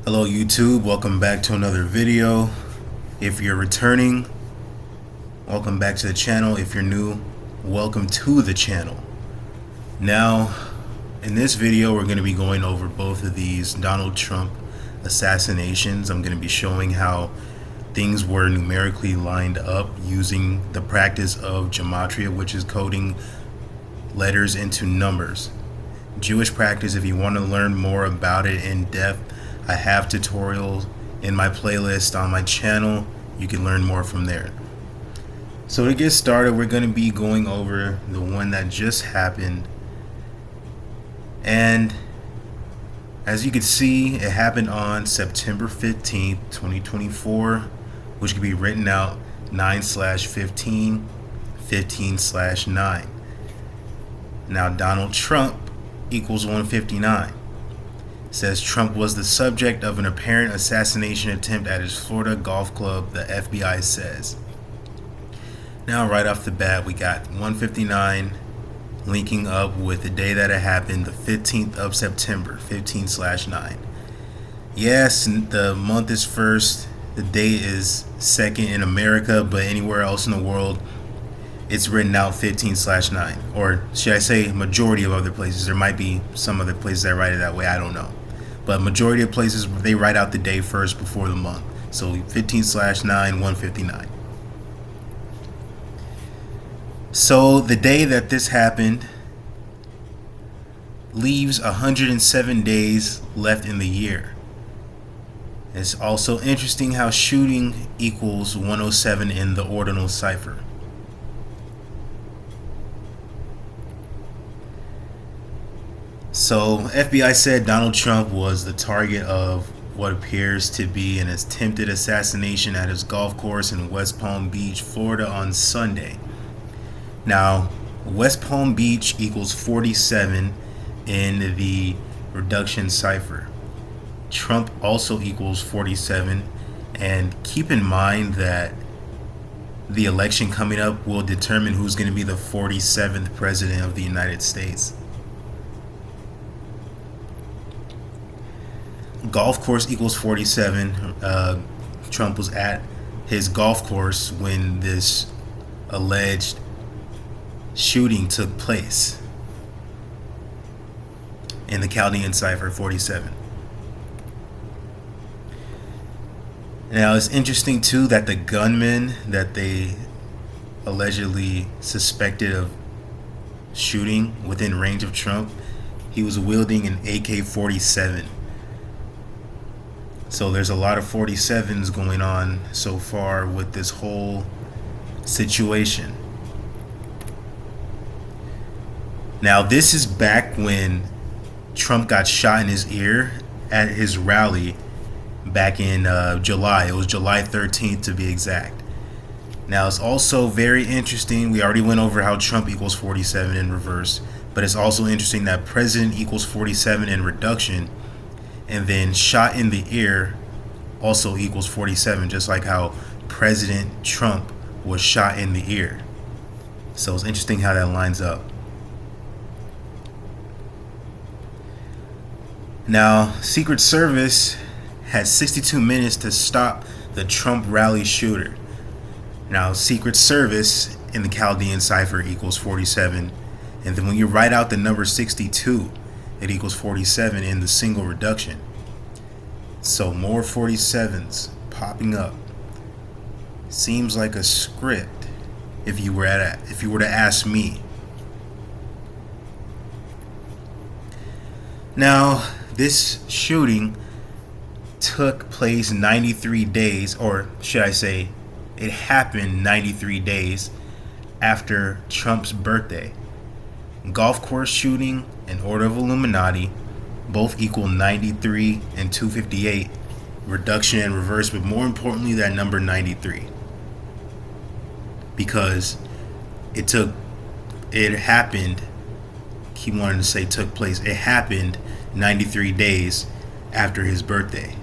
Hello YouTube, welcome back to another video. If you're returning, welcome back to the channel. If you're new, welcome to the channel. Now, in this video, we're going to be going over both of these Donald Trump assassinations. I'm going to be showing how things were numerically lined up using the practice of Gematria, which is coding letters into numbers. Jewish practice. If you want to learn more about it in depth, I have tutorials in my playlist on my channel. You can learn more from there. So to get started, we're going to be going over the one that just happened. And as you can see, it happened on September 15th, 2024, which can be written out 9/15, 15/9. Now Donald Trump equals 159. Says Trump was the subject of an apparent assassination attempt at his Florida golf club, the FBI says. Now right off the bat, we got 159 linking up with the day that it happened, the 15th of September, 15/9. Yes, the month is first, the day is second in America, but anywhere else in the world, it's written out 15/9, or should I say majority of other places. There might be some other places that write it that way, I don't know. But majority of places, they write out the day first before the month. So 15/9, 159. So the day that this happened leaves 107 days left in the year. It's also interesting how shooting equals 107 in the ordinal cipher. So FBI said Donald Trump was the target of what appears to be an attempted assassination at his golf course in West Palm Beach, Florida on Sunday. Now, West Palm Beach equals 47 in the reduction cipher. Trump also equals 47, and keep in mind that the election coming up will determine who's going to be the 47th president of the United States. Golf course equals 47. Trump was at his golf course when this alleged shooting took place in the Chaldean cipher 47. Now it's interesting too that the gunman that they allegedly suspected of shooting within range of Trump, he was wielding an AK-47. So there's a lot of 47s going on so far with this whole situation. Now this is back when Trump got shot in his ear at his rally back in July. It was July 13th to be exact. Now it's also very interesting. We already went over how Trump equals 47 in reverse, but it's also interesting that President equals 47 in reduction, and then shot in the ear also equals 47, just like how President Trump was shot in the ear. So it's interesting how that lines up. Now, Secret Service had 62 minutes to stop the Trump rally shooter. Now, Secret Service in the Chaldean cipher equals 47, and then when you write out the number 62, it equals 47 in the single reduction. So more 47s popping up. Seems like a script if you were to ask me. Now, this shooting took place 93 days, or should I say it happened 93 days after Trump's birthday. Golf course shooting and Order of Illuminati both equal 93 and 258, reduction and reverse, but more importantly that number 93, because it happened, keep wanting to say took place, it happened 93 days after his birthday.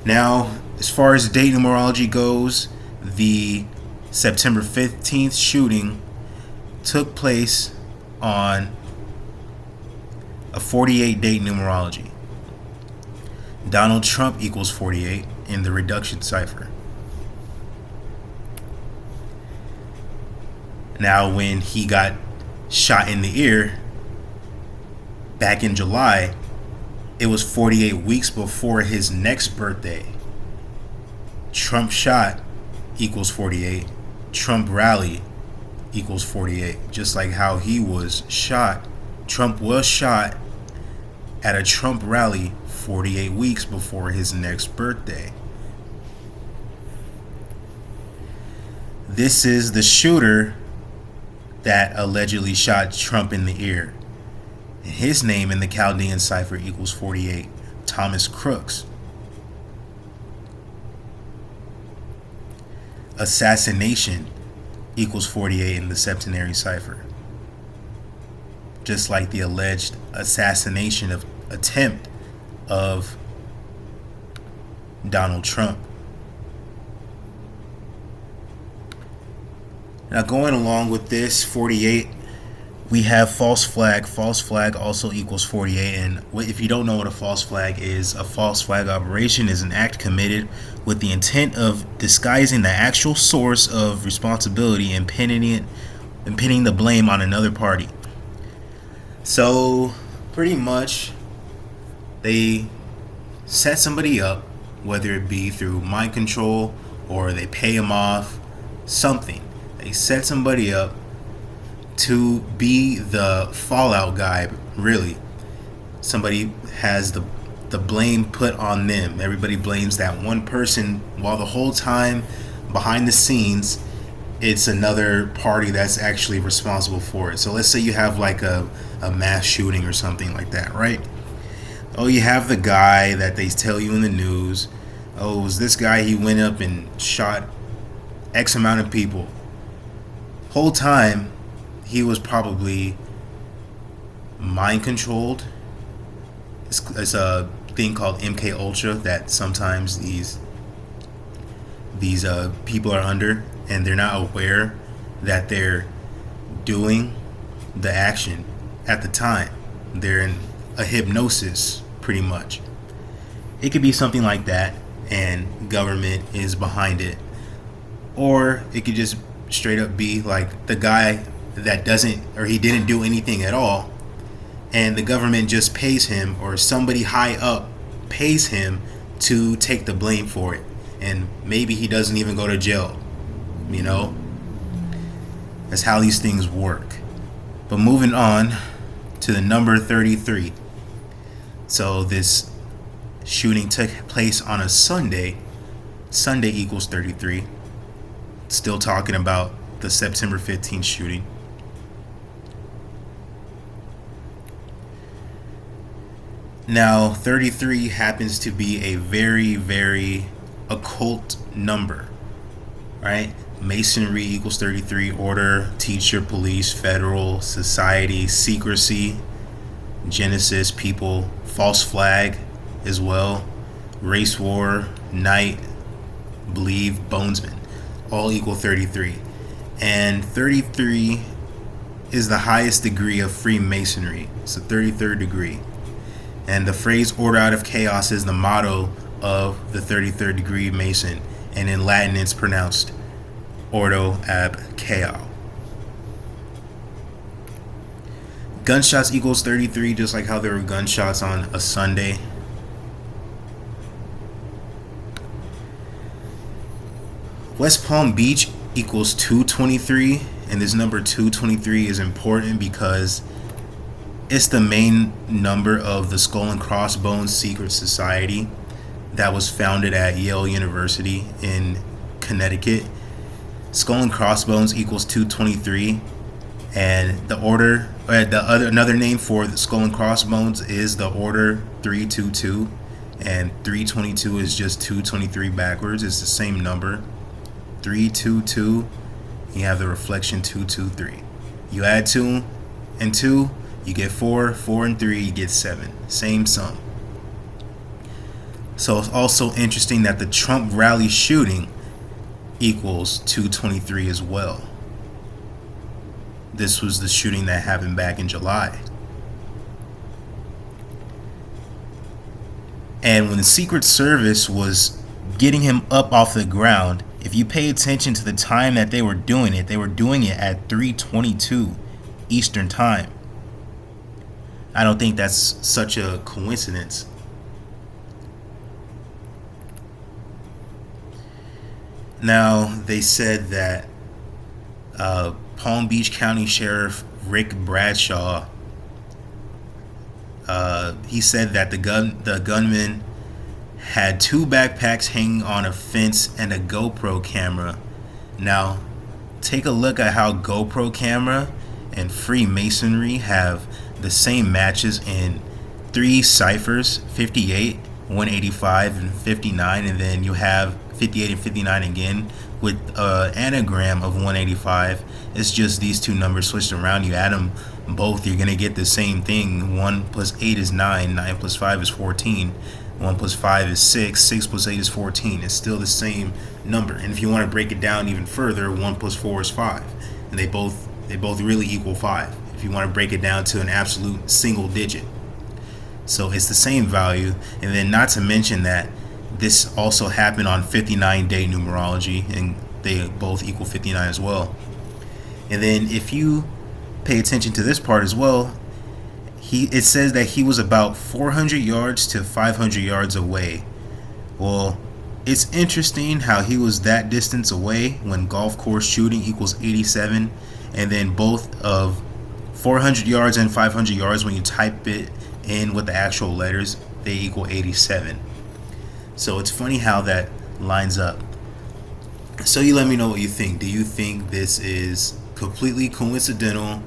Now, as far as date numerology goes, the September 15th shooting took place on a 48 date numerology. Donald Trump equals 48 in the reduction cipher. Now, when he got shot in the ear back in July, it was 48 weeks before his next birthday. Trump shot equals 48. Trump rally equals 48. Just like how he was shot. Trump was shot at a Trump rally 48 weeks before his next birthday. This is the shooter that allegedly shot Trump in the ear. His name in the Chaldean cipher equals 48. Thomas Crooks. Assassination equals 48 in the septenary cipher. Just like the alleged assassination attempt of Donald Trump. Now, going along with this 48, we have false flag. False flag also equals 48. And if you don't know what a false flag is, a false flag operation is an act committed with the intent of disguising the actual source of responsibility and pinning the blame on another party. So pretty much they set somebody up, whether it be through mind control or they pay him off, something. They set somebody up to be the fallout guy, really. Somebody has the blame put on them. Everybody blames that one person, while the whole time behind the scenes it's another party that's actually responsible for it. So let's say you have like a mass shooting or something like that, right? Oh, you have the guy that they tell you in the news, oh, it was this guy, he went up and shot X amount of people. Whole time he was probably mind controlled. It's a thing called MK Ultra that sometimes these people are under, and they're not aware that they're doing the action at the time. They're in a hypnosis, pretty much. It could be something like that, and government is behind it. Or it could just straight up be like the guy that he didn't do anything at all, and the government just pays him, or somebody high up pays him to take the blame for it, and maybe he doesn't even go to jail. You know, that's how these things work. But moving on to the number 33. So this shooting took place on a Sunday. Sunday equals 33. Still talking about the September 15th shooting. Now, 33 happens to be a very, very occult number, right? Masonry equals 33. Order, teacher, police, federal, society, secrecy, Genesis, people, false flag as well, race war, night, believe, bonesman, all equal 33. And 33 is the highest degree of Freemasonry. It's the 33rd degree. And the phrase order out of chaos is the motto of the 33rd degree Mason. And in Latin it's pronounced ordo ab chao. Gunshots equals 33, just like how there were gunshots on a Sunday. West Palm Beach equals 223, and this number 223 is important because it's the main number of the Skull and Crossbones Secret Society that was founded at Yale University in Connecticut. Skull and Crossbones equals 223, and the order, another name for the Skull and Crossbones is the order 322, and 322 is just 223 backwards. It's the same number. 322, you have the reflection 223. You add 2 and 2, you get 4, 4 and 3, you get 7. Same sum. So it's also interesting that the Trump rally shooting equals 223 as well. This was the shooting that happened back in July. And when the Secret Service was getting him up off the ground, if you pay attention to the time that they were doing it at 3:22 Eastern Time. I don't think that's such a coincidence. Now, they said that Palm Beach County Sheriff Rick Bradshaw, he said that the gunman had 2 backpacks hanging on a fence and a GoPro camera. Now, take a look at how GoPro camera and Freemasonry have the same matches in 3 ciphers, 58, 185, and 59, and then you have 58 and 59 again with anagram of 185. It's just these 2 numbers switched around. You add them both, you're gonna get the same thing. 1 plus 8 is 9, 9 plus 5 is 14, 1 plus 5 is 6, 6 plus 8 is 14. It's still the same number. And if you want to break it down even further, 1 plus 4 is 5, and they both really equal 5 if you want to break it down to an absolute single digit. So it's the same value. And then, not to mention that this also happened on 59-day numerology, and they both equal 59 as well. And then if you pay attention to this part as well, it says that he was about 400 yards to 500 yards away. Well, it's interesting how he was that distance away when golf course shooting equals 87, and then both of 400 yards and 500 yards, when you type it in with the actual letters, they equal 87. So it's funny how that lines up. So you let me know what you think. Do you think this is completely coincidental?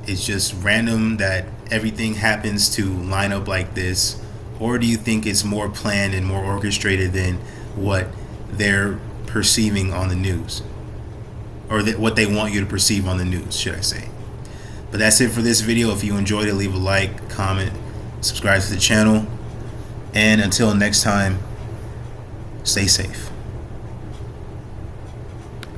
It's just random that everything happens to line up like this? Or do you think it's more planned and more orchestrated than what they're perceiving on the news? Or what they want you to perceive on the news, should I say. But that's it for this video. If you enjoyed it, leave a like, comment, subscribe to the channel. And until next time, stay safe.